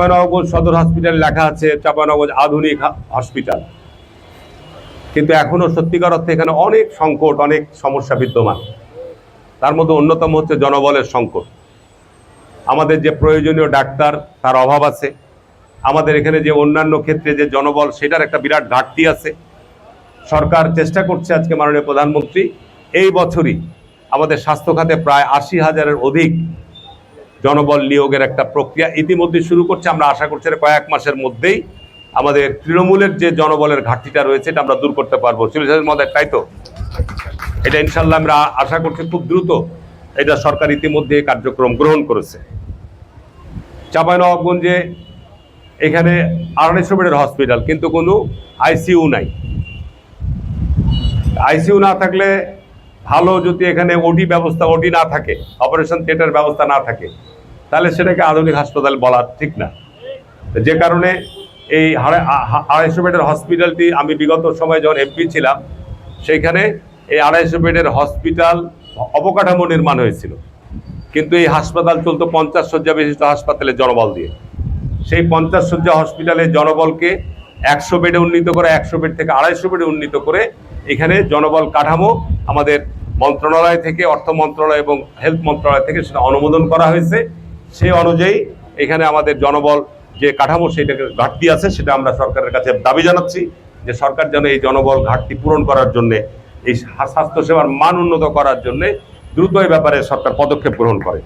চাঁপাইনবাবগঞ্জ সদর হসপিটাল লেখা আছে চাঁপাইনবাবগঞ্জ আধুনিক হসপিটাল, কিন্তু এখনো সত্যিকার অর্থে এখানে অনেক সংকট, অনেক সমস্যা বিদ্যমান। তার মধ্যে অন্যতম হচ্ছে জনবলের সংকট। আমাদের যে প্রয়োজনীয় ডাক্তার তার অভাব আছে, আমাদের এখানে যে অন্যান্য ক্ষেত্রে যে জনবল সেটার একটা বিরাট ঘাটতি আছে। সরকার চেষ্টা করছে, আজকে মাননীয় প্রধানমন্ত্রী এই বছরই আমাদের স্বাস্থ্য খাতে প্রায় ৮০,০০০-এর অধিক জনবল নিয়োগের একটা প্রক্রিয়া ইতিমধ্যে শুরু করছে। আমরা আশা করছি কয়েক মাসের মধ্যেই আমাদের তৃণমূলের যে জনবলের ঘাটতিটা রয়েছে এটা আমরা দূর করতে পারবো। সিভিল মধ্যে তাই তো, এটা ইনশাল্লাহ আমরা আশা করছি খুব দ্রুত এটা সরকার ইতিমধ্যে কার্যক্রম গ্রহণ করেছে। চাঁপাইনবাবগঞ্জে এখানে ২৫০ বেডের হসপিটাল, কিন্তু কোনো আইসিইউ নাই। আইসিইউ না থাকলে ভালো, যদি এখানে ওটি ব্যবস্থা, ওটি না থাকে, অপারেশন থিয়েটার ব্যবস্থা না থাকে, তাহলে সেটাকে আধুনিক হাসপাতাল বলা ঠিক না। যে কারণে এই ২৫০ বেডের হসপিটালটি, আমি বিগত সময় যখন এমপি ছিলাম সেইখানে এই ২৫০ বেডের হসপিটাল অবকাঠামো নির্মাণ হয়েছিল, কিন্তু এই হাসপাতাল চলতো ৫০ শয্যা বিশিষ্ট হাসপাতালের জনবল দিয়ে। সেই ৫০ শয্যা হসপিটালের জনবলকে ১০০ বেডে উন্নীত করে, ১০০ বেড থেকে ২৫০ বেডে উন্নীত করে এখানে জনবল কাঠামো আমাদের মন্ত্রণালয় থেকে, অর্থ মন্ত্রণালয় এবং হেলথ মন্ত্রণালয় থেকে সেটা অনুমোদন করা হয়েছে। সেই অনুযায়ী এখানে আমাদের জনবল যে কাঠামো সেটাকে ঘাটতি আছে, সেটা আমরা সরকারের কাছে দাবি জানাচ্ছি যে সরকার যেন এই জনবল ঘাটতি পূরণ করার জন্যে, এই স্বাস্থ্যসেবার মান উন্নত করার জন্যে দ্রুত এই ব্যাপারে সরকার পদক্ষেপ গ্রহণ করে।